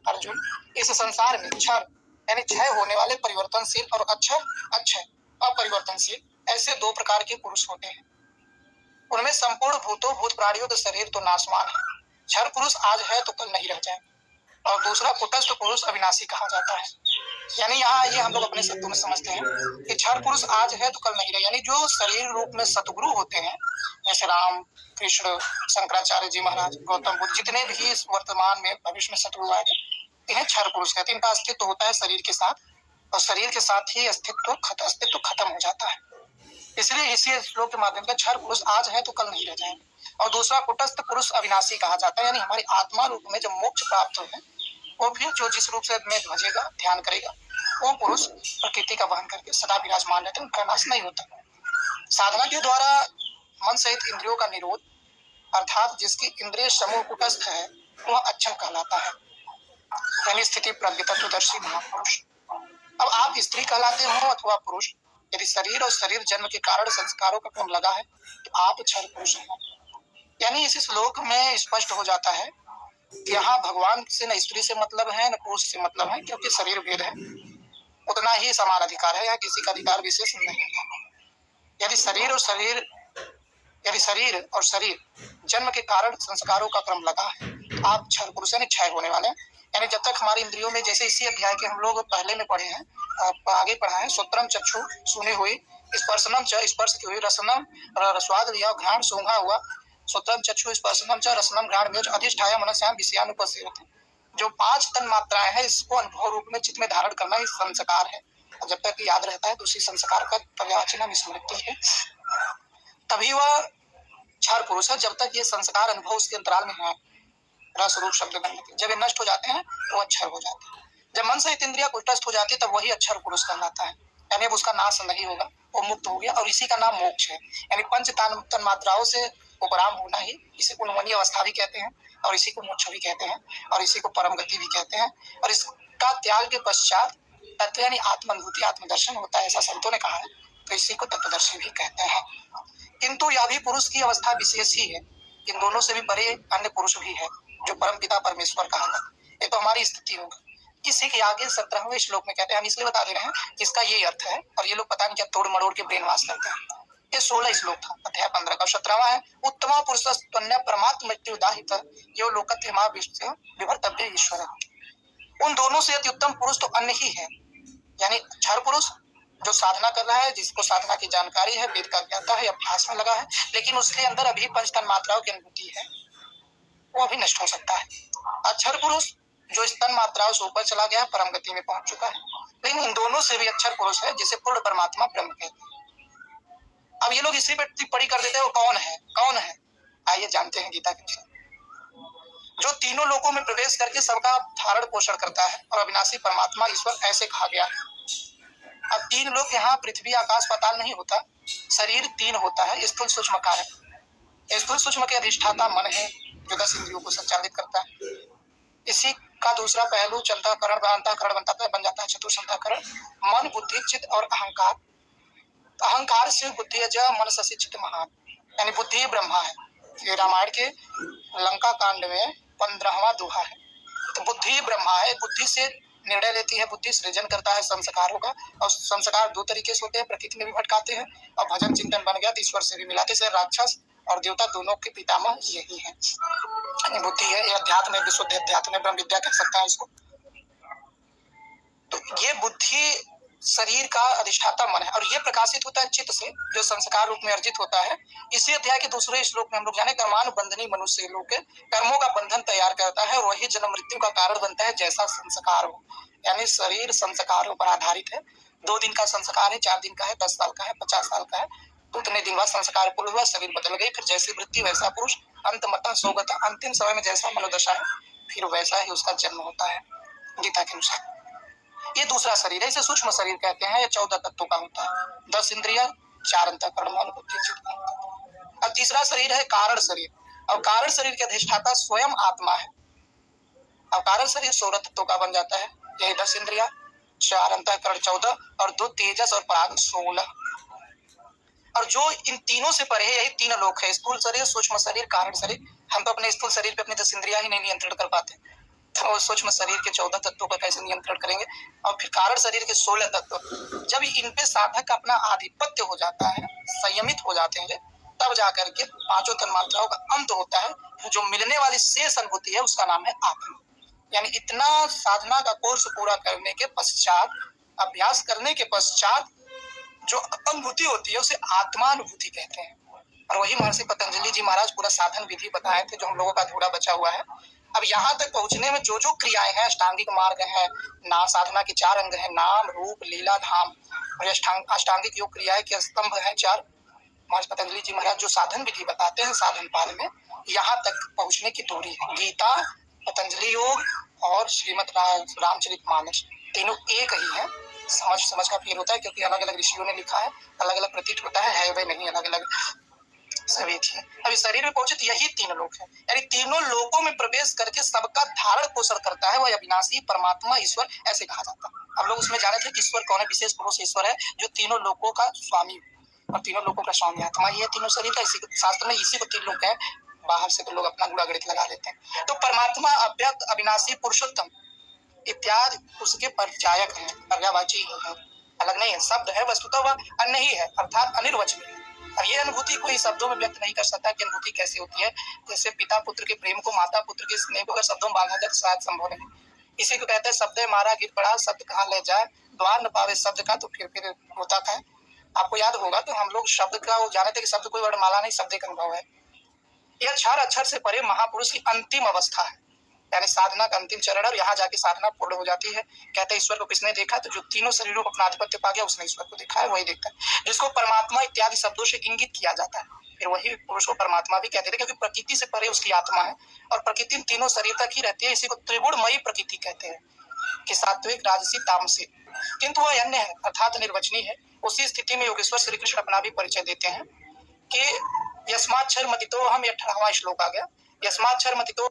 अर्जुन, इस संसार में क्षर यानी क्षय होने वाले, परिवर्तनशील और अक्षय अक्षय अपरिवर्तनशील ऐसे दो प्रकार के पुरुष होते हैं। उनमें संपूर्ण भूतों भूत प्राणियों का शरीर तो नाशवान है, क्षर पुरुष आज है तो कल नहीं रह जाए, और दूसरा कुटस्थ पुरुष अविनाशी कहा जाता है। यानी यहाँ ये हम लोग अपने शब्दों में समझते हैं कि क्षर पुरुष आज है तो कल नहीं रहे, यानी जो शरीर रूप में सतगुरु होते हैं, जैसे राम कृष्ण शंकराचार्य जी महाराज, गौतम बुद्ध, जितने भी इस वर्तमान में भविष्य में सतगुरु आए, इन्हें क्षर पुरुष कहते हैं। इनका अस्तित्व होता है शरीर के साथ, और शरीर के साथ ही अस्तित्व खत्म हो जाता है। इसलिए इसी श्लोक के माध्यम से क्षर पुरुष आज है तो कल नहीं रह जाएंगे। और दूसरा कुटस्थ पुरुष अविनाशी कहा जाता है, यानी हमारी आत्मा रूप में जब मोक्ष प्राप्त हो, वो फिर जो जिस रूप से में भजेगा, ध्यान करेगा, वो पुरुष प्रकृति का वहन करके सदा विराजमान रहते हैं, उनका नाश नहीं होता। साधना के द्वारा मन सहित इंद्रियों का निरोध, अर्थात जिसकी इंद्रिय समूह कुटस्थ है, वह अक्षम कहलाता है, यानी स्थिति प्रज्ञ तत्वदर्शी महापुरुष। अब आप स्त्री कहलाते हो अथवा पुरुष, यदि शरीर और शरीर जन्म के कारण संस्कारों का क्रम लगा है तो आप क्षर पुरुष हैं। यानी इस श्लोक में स्पष्ट हो जाता है कि यहाँ भगवान से न स्त्री से मतलब है न पुरुष से मतलब है, क्योंकि शरीर भेद है, उतना ही समान अधिकार है, यहाँ किसी का अधिकार विशेष नहीं है। यदि शरीर और शरीर जन्म के कारण संस्कारों का क्रम लगा है, आप क्षर पुरुष यानी क्षय होने वाले हैं। यानी जब तक हमारी इंद्रियों में, जैसे इसी अध्याय के हम लोग पहले में पढ़े हैं, आगे पढ़ा है, श्रोत्रम चक्षु सुनी हुई, स्पर्शनम च स्पर्श की हुई, रसनम स्वाद लिया, घ्राण सूंघा हुआ, श्रोत्रम चक्षु स्पर्शनम च रसनम घ्राण में अधिष्ठाय मनस्याम विषयानुपसेवते, जो 5 तन मात्राएं हैं, इसको अनुभव रूप में चित्त में धारण करना ही संस्कार है। और जब तक याद रहता है तो उसी संस्कार का पर्यावचन स्मृति है, तभी वह क्षर पुरुष है। जब तक ये संस्कार अनुभव उसके अंतराल में है, रस रूप शब्द बनने के, जब ये नष्ट हो जाते हैं तो अक्षर हो जाते हैं। जब मन सहित इंद्रिया कुटस्थ हो जाती है तब वही अक्षर पुरुष कहलाता है, यानी अब उसका नाश नहीं होगा, वो मुक्त हो गया, और इसी का नाम मोक्ष है। यानी पंच तन मात्राओं से उपराम होना ही, इसी को उन्मनीय अवस्था भी कहते हैं, और इसी को मोक्ष भी कहते हैं, और इसी को परम गति भी कहते हैं। और इसका त्याग के पश्चात तत्व यानी आत्मानुभूति आत्मदर्शन होता है, ऐसा संतों ने कहा है, तो इसी को तत्वदर्शी भी कहते हैं। किंतु यह भी पुरुष की अवस्था विशेष ही है, इन दोनों से भी परे अन्य पुरुष भी है, जो परम पिता परमेश्वर कहा है। ये तो हमारी स्थिति होगी। इसी के आगे 17वें श्लोक में कहते हैं, हम इसलिए बता दे रहे हैं इसका ये अर्थ है, और ये लोग पता नहीं क्या तोड़ मड़ोड़ के ब्रेन वॉश करते हैं। ये 16 श्लोक था, अध्याय 15 का। 17वां है, उत्तम पुरुष परमात्म मृत्यु दाहित यो लोकत्रिमा विभर्तव्य ईश्वर। उन दोनों से अति उत्तम पुरुष तो अन्य ही है, यानी क्षर पुरुष जो साधना कर रहा है, जिसको साधना की जानकारी है, वेद का ज्ञाता है, अभ्यास में लगा है, लेकिन उसके अंदर अभी पंच तन मात्राओं की अनुभूति है, वो भी नष्ट हो सकता है। अक्षर पुरुष जो इस तन मात्राओं से ऊपर चला गया है, परम गति में पहुंच चुका है, लेकिन इन दोनों से भी अक्षर पुरुष है, जिसे पूर्ण परमात्मा ब्रह्म कहते हैं। अब ये लोग इसी पे टिप्पणी कर देते हैं, वो कौन है? आइए जानते हैं गीता के अनुसार। जो तीनों लोकों में प्रवेश करके सबका धारण पोषण करता है, और अविनाशी परमात्मा ईश्वर ऐसे कहा गया है। अब 3 लोक यहाँ पृथ्वी आकाश पाताल नहीं होता, शरीर 3 होता है, स्थूल सूक्ष्म कारण। स्थूल सूक्ष्म के अधिष्ठाता मन है, जो 10 इंद्रियों को संचालित करता है। इसी का दूसरा पहलू अंतःकरण बन जाता है चतुर्थ अंतःकरण, मन बुद्धि चित्त और अहंकार। अहंकार से बुद्धि मन से चित्त महान, यानी बुद्धि ब्रह्मा है। ये रामायण के लंका कांड में 15वां दोहा है। तो बुद्धि ब्रह्मा है, बुद्धि से निर्णय लेती है, बुद्धि सृजन करता है संस्कारों का, और संस्कार 2 तरीके से होते हैं, प्रकृति में भी भटकाते हैं, और भजन चिंतन बन गया तो ईश्वर से भी मिलाते से राक्षस और देवता दोनों के पितामह यही है। बुद्धि है, ये अध्यात्म है, विशुद्ध अध्यात्म है, ब्रह्म विद्या कह सकता है इसको। तो ये बुद्धि शरीर का अधिष्ठाता मन है, और ये प्रकाशित होता है चित्त से, जो संस्कार रूप में अर्जित होता है। इसी अध्याय के दूसरे श्लोक में हम लोग जाने, कर्मानुबंधनी मनुष्य लोग के कर्मों का बंधन तैयार करता है, और वही जन्म मृत्यु का कारण बनता है, जैसा संस्कार हो। यानी शरीर संस्कारों पर आधारित है। 2 दिन का संस्कार है, 4 दिन का है, 10 साल का है, 50 साल का है, तो उतने दिन बाद संस्कार पूर्ण हुआ, शरीर बदल गई, फिर जैसी वृत्ति वैसा पुरुष, अंतमतः सोगता, अंतिम समय में जैसा मनोदशा है, फिर वैसा ही उसका जन्म होता है गीता के अनुसार। ये दूसरा शरीर है, इसे सूक्ष्म शरीर कहते हैं। ये 14 तत्वों का होता है, 10 इंद्रिया, 4 अंतःकरण, मन बुद्धि चित्त। अब तीसरा शरीर है कारण शरीर, और कारण शरीर के अधिष्ठाता स्वयं आत्मा है। अब कारण शरीर 16 तत्वों का बन जाता है, यही 10 इंद्रिया, 4 अंतःकरण 14, और 2 तेजस और प्राग 16। और जो इन तीनों से परे है, यही 3 लोक है, स्थूल शरीर, सूक्ष्म शरीर, कारण शरीर। हम तो अपने स्थूल शरीर पे अपनी 10 इंद्रिया ही नहीं नियंत्रण कर पाते, तो सूक्ष्म शरीर के 14 तत्वों का कैसे नियंत्रण करेंगे, और फिर कारण शरीर के 16 तत्व। जब इन पे साधक अपना आधिपत्य हो जाता है, संयमित हो जाते हैं, तब जाकर के पांचों तन्मात्राओं का अंत होता है। जो मिलने वाली शेष अनुभूति है उसका नाम है आत्मा। यानी इतना साधना का कोर्स पूरा करने के पश्चात, अभ्यास करने के पश्चात जो अनुभूति होती है उसे आत्मानुभूति कहते हैं। और वही महर्षि पतंजलि जी महाराज पूरा साधन विधि बताए थे, जो हम लोगों का अधूरा बचा हुआ है। अब यहाँ तक पहुंचने में जो जो क्रियाएं हैं, अष्टांगिक मार्ग है ना, साधना के 4 अंग है, नाम रूप लीला धाम, और अष्टांगिक योग क्रियाएं के स्तंभ है 4। महर्षि पतंजलि जी महाराज जो साधन विधि बताते हैं साधन पाल में, यहाँ तक पहुंचने की दूरी है। गीता, पतंजलि योग और श्रीमद रामचरितमानस तीनों एक ही है। समझ का फेर होता है, क्योंकि अलग अलग ऋषियों ने लिखा है, अलग अलग प्रतीत होता है वे नहीं अलग अलग सभी थी। अभी शरीर में पहुंचे तो यही 3 लोक है, यानी तीनों लोकों में प्रवेश करके सबका धारण पोषण करता है वह अविनाशी परमात्मा ईश्वर, ऐसे कहा जाता है। हम लोग उसमें जाने थे कि ईश्वर कौन है, विशेष पुरुष ईश्वर है जो तीनों लोकों का स्वामी, और तीनों लोकों का स्वामी आत्मा ही है। तीनों शरीर का इसी शास्त्र में इसी को 3 लोक है, बाहर से तो लोग अपना गुड़ा गणित लगा लेते हैं। तो परमात्मा अव्यक्त अविनाशी पुरुषोत्तम इत्यादि उसके परिचायक है, पर्यावाची है, अलग नहीं है। शब्द है वस्तुतः वह अन्य ही है, अर्थात अनिर्वचनीय है। अब ये अनुभूति कोई शब्दों में व्यक्त नहीं कर सकता कि अनुभूति कैसी होती है। जैसे पिता पुत्र के प्रेम को, माता पुत्र के स्नेह को अगर शब्दों में बांधा जाए तो शायद संभव नहीं। इसी को कहते हैं शब्द मारा गिर पड़ा, शब्द कहाँ ले जाए, द्वार न पावे शब्द का तो फिर होता है। आपको याद होगा तो हम लोग शब्द का वो जाने थे कि शब्द कोई वर्णमाला नहीं, शब्द का अनुभव है। यह क्षर अक्षर से परे महापुरुष की अंतिम अवस्था है, यानी साधना का अंतिम चरण, और यहाँ जाके साधना पूर्ण हो जाती है। कहते हैं ईश्वर को किसने देखा, तो जो तीनों शरीरों को अपना आधिपत्य पा गया उसने ईश्वर को देखा है, वही देखता है। जिसको परमात्मा इत्यादि शब्दों से इंगित किया जाता है, फिर वही पुरुष को परमात्मा भी कहते थे, क्योंकि प्रकृति से परे उसकी आत्मा है, और प्रकृति तीनों शरीर तक ही रहती है। इसी को त्रिगुणमयी प्रकृति कहते हैं, कि सात्विक राजसी तामसिक, किंतु वह अन्य है अर्थात निर्वचनीय है। उसी स्थिति में योगेश्वर श्री कृष्ण अपना भी परिचय देते हैं कि यस्माक्षर मतितो हम, 18वां श्लोक आ गया, यस्माक्षर मतितो